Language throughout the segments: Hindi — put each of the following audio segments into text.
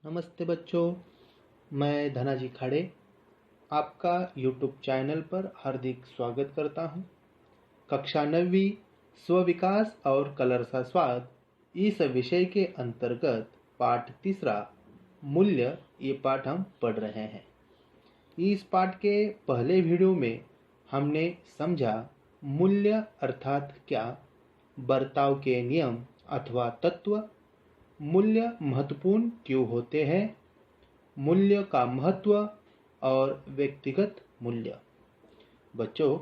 नमस्ते बच्चों, मैं धनाजी खाड़े आपका YouTube चैनल पर हार्दिक स्वागत करता हूं। कक्षा 9वीं स्व विकास और कलर सा स्वाद इस विषय के अंतर्गत पाठ तीसरा मूल्य ये पाठ हम पढ़ रहे हैं। इस पाठ के पहले वीडियो में हमने समझा मूल्य अर्थात क्या, बर्ताव के नियम अथवा तत्व, मूल्य महत्वपूर्ण क्यों होते हैं, मूल्य का महत्व और व्यक्तिगत मूल्य। बच्चों,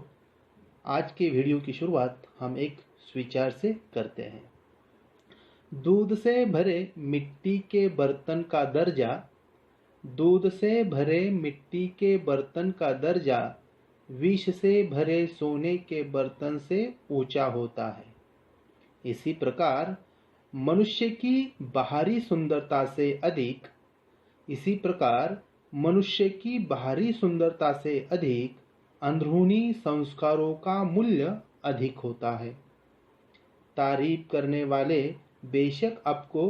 आज के वीडियो की शुरुआत हम एक विचार से करते हैं। दूध से भरे मिट्टी के बर्तन का दर्जा, दूध से भरे मिट्टी के बर्तन का दर्जा विष से भरे सोने के बर्तन से ऊंचा होता है। इसी प्रकार मनुष्य की बाहरी सुंदरता से अधिक अंदरूनी संस्कारों का मूल्य अधिक होता है। तारीफ करने वाले बेशक आपको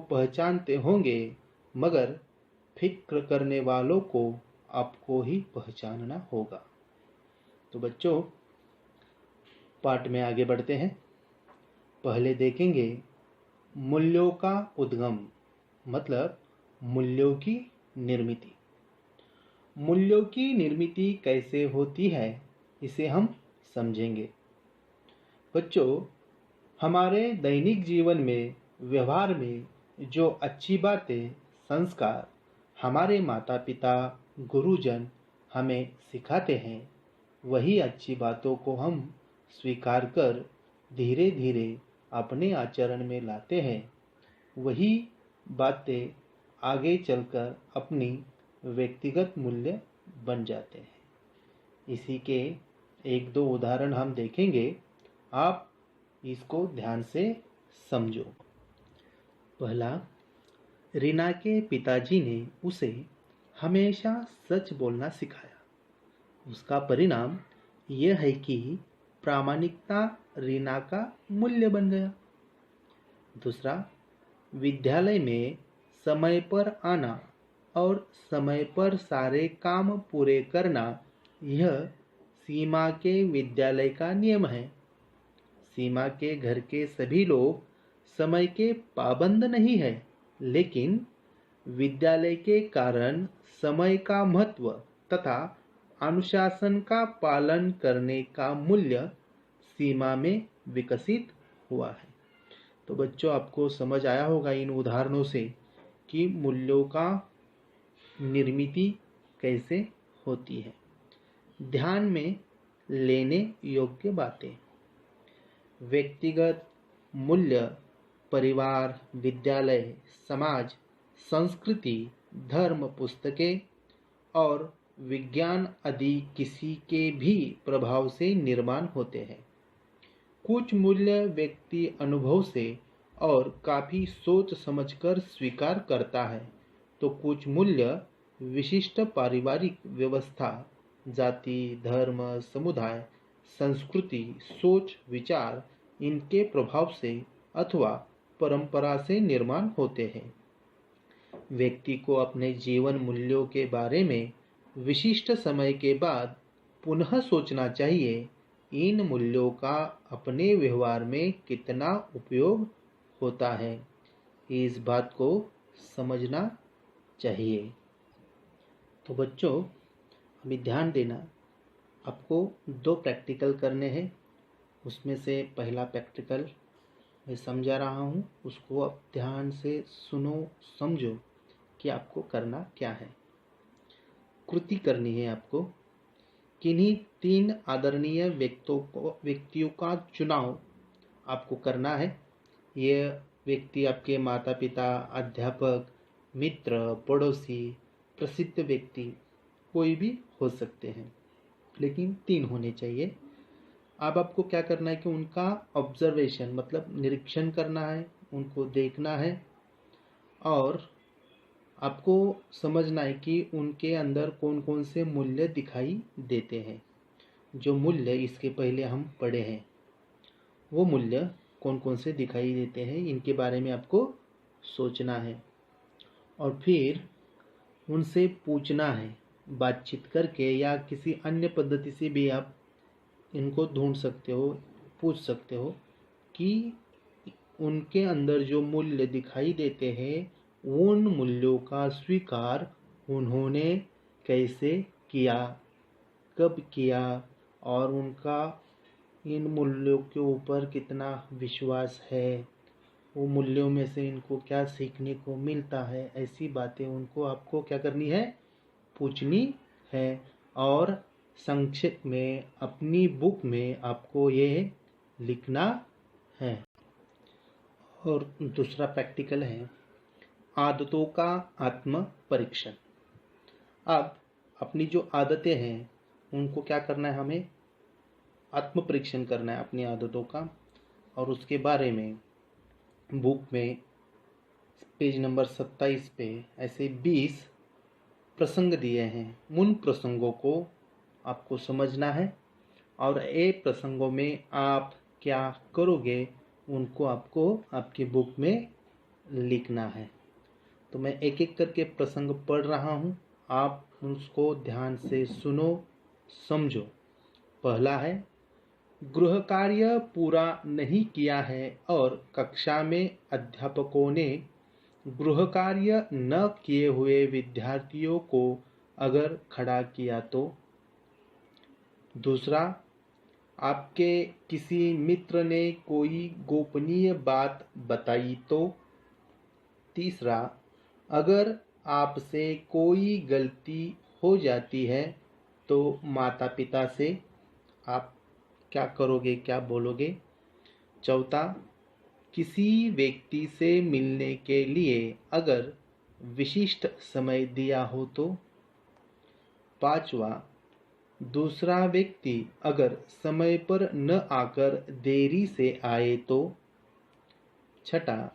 पहचानते होंगे, मगर फिक्र करने वालों को आपको ही पहचानना होगा। तो बच्चों, पाठ में आगे बढ़ते हैं। पहले देखेंगे मूल्यों का उद्गम, मतलब मूल्यों की निर्मिति। मूल्यों की निर्मिति कैसे होती है, इसे हम समझेंगे। बच्चों, हमारे दैनिक जीवन में, व्यवहार में जो अच्छी बातें, संस्कार हमारे माता पिता, गुरुजन हमें सिखाते हैं, वही अच्छी बातों को हम स्वीकार कर धीरे धीरे अपने आचरण में लाते हैं। वही बातें आगे चलकर अपनी व्यक्तिगत मूल्य बन जाते हैं। इसी के एक दो उदाहरण हम देखेंगे, आप इसको ध्यान से समझो। पहला, रीना के पिताजी ने उसे हमेशा सच बोलना सिखाया। उसका परिणाम यह है कि प्रामाणिकता रीना का मूल्य बन गया। दूसरा, विद्यालय में समय पर आना और समय पर सारे काम पूरे करना यह सीमा के विद्यालय का नियम है। सीमा के घर के सभी लोग समय के पाबंद नहीं है, लेकिन विद्यालय के कारण समय का महत्व तथा अनुशासन का पालन करने का मूल्य सीमा में विकसित हुआ है। तो बच्चों, आपको समझ आया होगा इन उदाहरणों से कि मूल्यों का निर्मिति कैसे होती है। ध्यान में लेने योग्य बातें। व्यक्तिगत मूल्य परिवार, विद्यालय, समाज, संस्कृति, धर्म, पुस्तकें और विज्ञान आदि किसी के भी प्रभाव से निर्माण होते हैं। कुछ मूल्य व्यक्ति अनुभव से और काफी सोच समझकर स्वीकार करता है, तो कुछ मूल्य विशिष्ट पारिवारिक व्यवस्था, जाति, धर्म, समुदाय, संस्कृति, सोच, विचार इनके प्रभाव से अथवा परंपरा से निर्माण होते हैं। व्यक्ति को अपने जीवन मूल्यों के बारे में विशिष्ट समय के बाद पुनः सोचना चाहिए। इन मूल्यों का अपने व्यवहार में कितना उपयोग होता है, इस बात को समझना चाहिए। तो बच्चों, अभी ध्यान देना, आपको 2 प्रैक्टिकल करने हैं। उसमें से पहला प्रैक्टिकल मैं समझा रहा हूँ, उसको आप ध्यान से सुनो, समझो कि आपको करना क्या है। कृति करनी है आपको। किन्हीं 3 आदरणीय व्यक्तियों का चुनाव आपको करना है। ये व्यक्ति आपके माता पिता, अध्यापक, मित्र, पड़ोसी, प्रसिद्ध व्यक्ति कोई भी हो सकते हैं, लेकिन 3 होने चाहिए। अब आपको क्या करना है कि उनका ऑब्जर्वेशन मतलब निरीक्षण करना है, उनको देखना है और आपको समझना है कि उनके अंदर कौन कौन से मूल्य दिखाई देते हैं। जो मूल्य इसके पहले हम पढ़े हैं, वो मूल्य कौन कौन से दिखाई देते हैं, इनके बारे में आपको सोचना है और फिर उनसे पूछना है, बातचीत करके या किसी अन्य पद्धति से भी आप इनको ढूंढ सकते हो, पूछ सकते हो कि उनके अंदर जो मूल्य दिखाई देते हैं उन मूल्यों का स्वीकार उन्होंने कैसे किया, कब किया और उनका इन मूल्यों के ऊपर कितना विश्वास है, वो मूल्यों में से इनको क्या सीखने को मिलता है। ऐसी बातें उनको आपको क्या करनी है, पूछनी है और संक्षेप में अपनी बुक में आपको ये लिखना है। और दूसरा प्रैक्टिकल है आदतों का आत्म परीक्षण। अब अपनी जो आदतें हैं उनको क्या करना है, हमें आत्म परीक्षण करना है अपनी आदतों का। और उसके बारे में बुक में पेज नंबर 27 पे ऐसे 20 प्रसंग दिए हैं। उन प्रसंगों को आपको समझना है और ये प्रसंगों में आप क्या करोगे उनको आपको आपकी बुक में लिखना है। तो मैं एक एक करके प्रसंग पढ़ रहा हूँ, आप उसको ध्यान से सुनो, समझो। पहला है, गृह कार्य पूरा नहीं किया है और कक्षा में अध्यापकों ने गृह कार्य न किए हुए विद्यार्थियों को अगर खड़ा किया तो। दूसरा, आपके किसी मित्र ने कोई गोपनीय बात बताई तो। तीसरा, अगर आपसे कोई गलती हो जाती है तो माता पिता से आप क्या करोगे, क्या बोलोगे। चौथा, किसी व्यक्ति से मिलने के लिए अगर विशिष्ट समय दिया हो तो। पांचवा, दूसरा व्यक्ति अगर समय पर न आकर देरी से आए तो। छठा,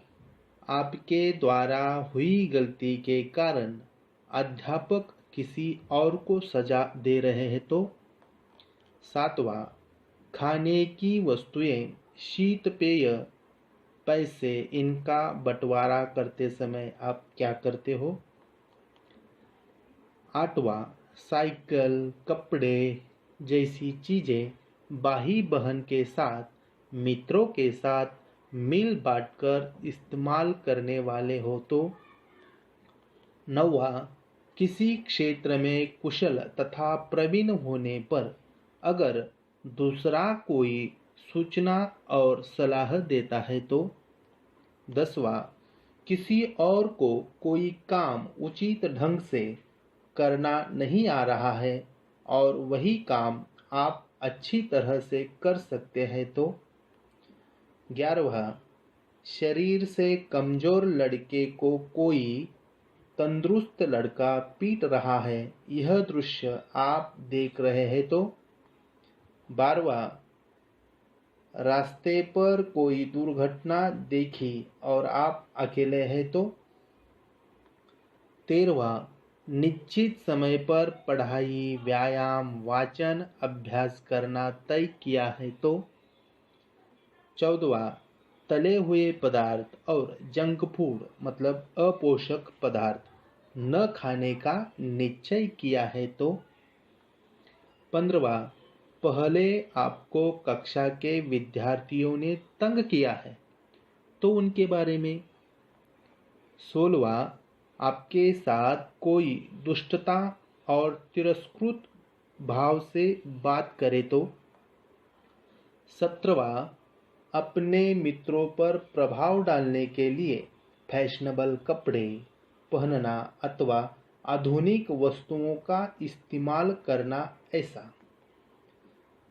आपके द्वारा हुई गलती के कारण अध्यापक किसी और को सजा दे रहे हैं तो। सातवां, खाने की वस्तुएं, शीत पेय, पैसे, इनका बंटवारा करते समय आप क्या करते हो। आठवां, साइकिल, कपड़े जैसी चीजें भाई बहन के साथ, मित्रों के साथ मिल बांटकर इस्तेमाल करने वाले हो तो। नौवां, किसी क्षेत्र में कुशल तथा प्रवीण होने पर अगर दूसरा कोई सूचना और सलाह देता है तो। 10वां, किसी और को कोई काम उचित ढंग से करना नहीं आ रहा है और वही काम आप अच्छी तरह से कर सकते हैं तो। 11वां, शरीर से कमजोर लड़के को कोई तंदुरुस्त लड़का पीट रहा है, यह दृश्य आप देख रहे हैं तो। 12वां, रास्ते पर कोई दुर्घटना देखी और आप अकेले हैं तो। 13वां, निश्चित समय पर पढ़ाई, व्यायाम, वाचन, अभ्यास करना तय किया है तो। 14वां, तले हुए पदार्थ और जंक फूड मतलब अपोषक पदार्थ न खाने का निश्चय किया है तो। 15वां, पहले आपको कक्षा के विद्यार्थियों ने तंग किया है तो उनके बारे में। 16वां, आपके साथ कोई दुष्टता और तिरस्कृत भाव से बात करे तो। 17वां, अपने मित्रों पर प्रभाव डालने के लिए फैशनेबल कपड़े पहनना अथवा आधुनिक वस्तुओं का इस्तेमाल करना ऐसा।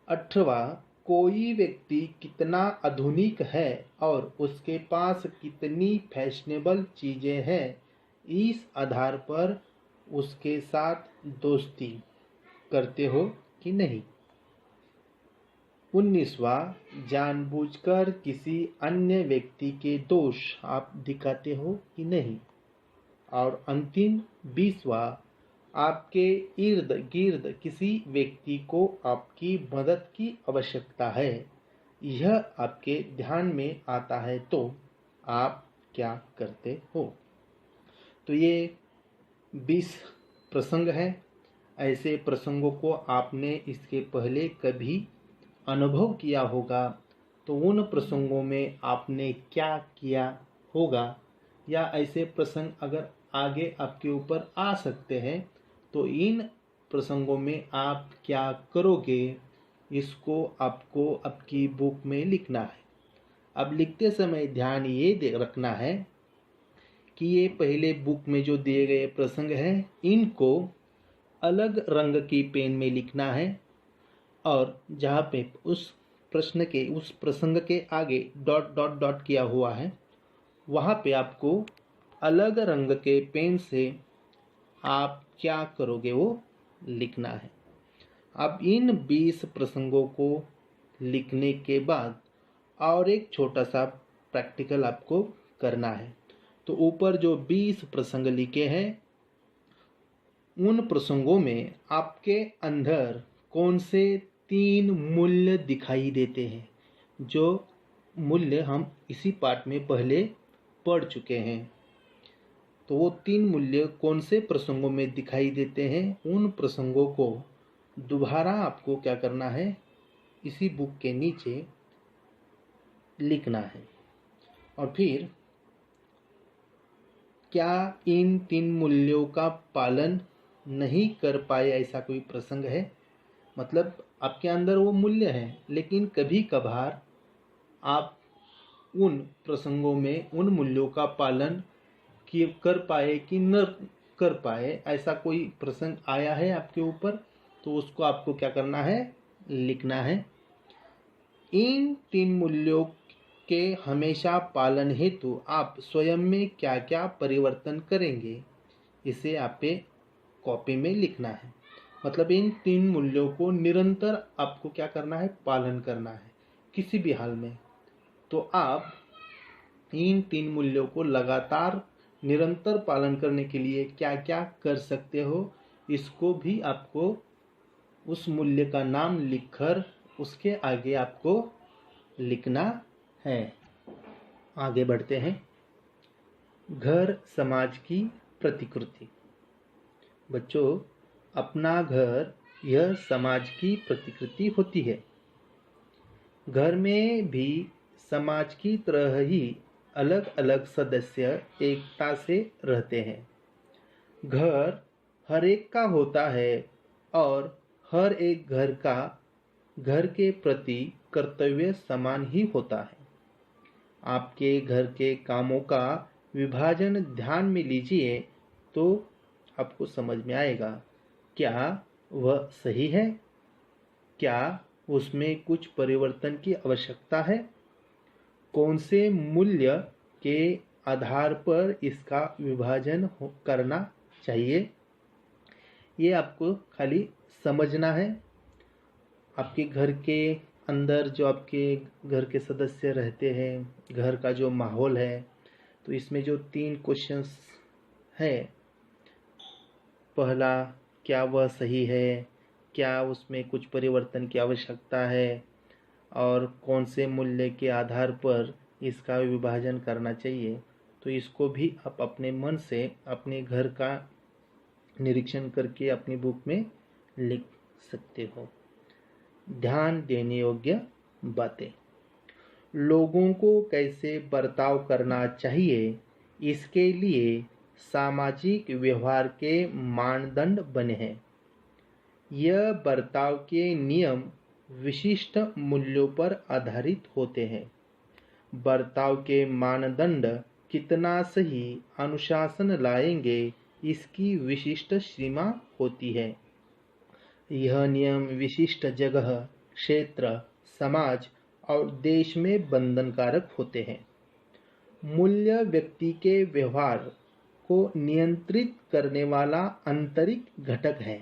18वां, कोई व्यक्ति कितना आधुनिक है और उसके पास कितनी फैशनेबल चीजें हैं, इस आधार पर उसके साथ दोस्ती करते हो कि नहीं। 19वां, जानबूझकर किसी अन्य व्यक्ति के दोष आप दिखाते हो कि नहीं। और अंतिम 20वां, आपके इर्द गिर्द किसी व्यक्ति को आपकी मदद की आवश्यकता है, यह आपके ध्यान में आता है तो आप क्या करते हो। तो ये 20 प्रसंग है। ऐसे प्रसंगों को आपने इसके पहले कभी अनुभव किया होगा, तो उन प्रसंगों में आपने क्या किया होगा, या ऐसे प्रसंग अगर आगे आपके ऊपर आ सकते हैं तो इन प्रसंगों में आप क्या करोगे, इसको आपको आपकी बुक में लिखना है। अब लिखते समय ध्यान ये रखना है कि ये पहले बुक में जो दिए गए प्रसंग हैं इनको अलग रंग की पेन में लिखना है, और जहाँ पे उस प्रसंग के आगे डॉट डॉट डॉट किया हुआ है वहाँ पे आपको अलग रंग के पेन से आप क्या करोगे वो लिखना है। अब इन 20 प्रसंगों को लिखने के बाद और एक छोटा सा प्रैक्टिकल आपको करना है। तो ऊपर जो 20 प्रसंग लिखे हैं उन प्रसंगों में आपके अंदर कौन से 3 मूल्य दिखाई देते हैं, जो मूल्य हम इसी पाठ में पहले पढ़ चुके हैं। तो वो 3 मूल्य कौन से प्रसंगों में दिखाई देते हैं, उन प्रसंगों को दोबारा आपको क्या करना है, इसी बुक के नीचे लिखना है। और फिर क्या इन 3 मूल्यों का पालन नहीं कर पाए ऐसा कोई प्रसंग है, मतलब आपके अंदर वो मूल्य है लेकिन कभी कभार आप उन प्रसंगों में उन मूल्यों का पालन कर पाए कि न कर पाए, ऐसा कोई प्रसंग आया है आपके ऊपर, तो उसको आपको क्या करना है, लिखना है। इन 3 मूल्यों के हमेशा पालन हेतु आप स्वयं में क्या क्या परिवर्तन करेंगे, इसे आपके कॉपी में लिखना है। मतलब इन 3 मूल्यों को निरंतर आपको क्या करना है, पालन करना है किसी भी हाल में। तो आप इन 3 मूल्यों को लगातार निरंतर पालन करने के लिए क्या क्या कर सकते हो, इसको भी आपको उस मूल्य का नाम लिखकर उसके आगे आपको लिखना है। आगे बढ़ते हैं। घर समाज की प्रतिकृति। बच्चों, अपना घर यह समाज की प्रतिकृति होती है। घर में भी समाज की तरह ही अलग अलग सदस्य एकता से रहते हैं। घर हर एक का होता है और हर एक घर के प्रति कर्तव्य समान ही होता है। आपके घर के कामों का विभाजन ध्यान में लीजिए तो आपको समझ में आएगा, क्या वह सही है, क्या उसमें कुछ परिवर्तन की आवश्यकता है, कौन से मूल्य के आधार पर इसका विभाजन करना चाहिए, ये आपको खाली समझना है। आपके घर के अंदर जो आपके घर के सदस्य रहते हैं, घर का जो माहौल है, तो इसमें जो 3 क्वेश्चंस है, पहला, क्या वह सही है, क्या उसमें कुछ परिवर्तन की आवश्यकता है, और कौन से मूल्य के आधार पर इसका विभाजन करना चाहिए। तो इसको भी आप अपने मन से अपने घर का निरीक्षण करके अपनी बुक में लिख सकते हो। ध्यान देने योग्य बातें। लोगों को कैसे बर्ताव करना चाहिए, इसके लिए सामाजिक व्यवहार के मानदंड बने हैं। यह बर्ताव के नियम विशिष्ट मूल्यों पर आधारित होते हैं। बर्ताव के मानदंड कितना सही अनुशासन लाएंगे, इसकी विशिष्ट सीमा होती है। यह नियम विशिष्ट जगह, क्षेत्र, समाज और देश में बंधनकारक होते हैं। मूल्य व्यक्ति के व्यवहार को नियंत्रित करने वाला आंतरिक घटक है।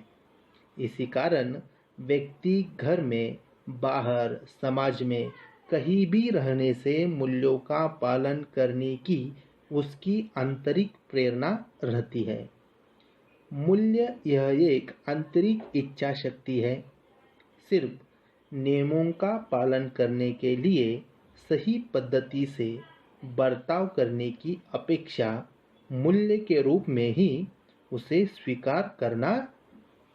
इसी कारण व्यक्ति घर में, बाहर, समाज में कहीं भी रहने से मूल्यों का पालन करने की उसकी आंतरिक प्रेरणा रहती है। मूल्य यह एक आंतरिक इच्छा शक्ति है। सिर्फ नियमों का पालन करने के लिए सही पद्धति से बर्ताव करने की अपेक्षा मूल्य के रूप में ही उसे स्वीकार करना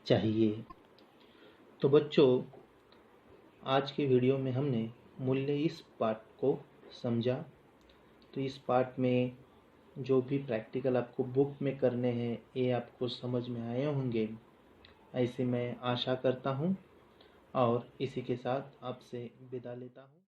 चाहिए। तो बच्चों, आज के वीडियो में हमने मूल्य इस पार्ट को समझा। तो इस पार्ट में जो भी प्रैक्टिकल आपको बुक में करने हैं ये आपको समझ में आए होंगे, ऐसे मैं आशा करता हूँ। और इसी के साथ आपसे विदा लेता हूँ।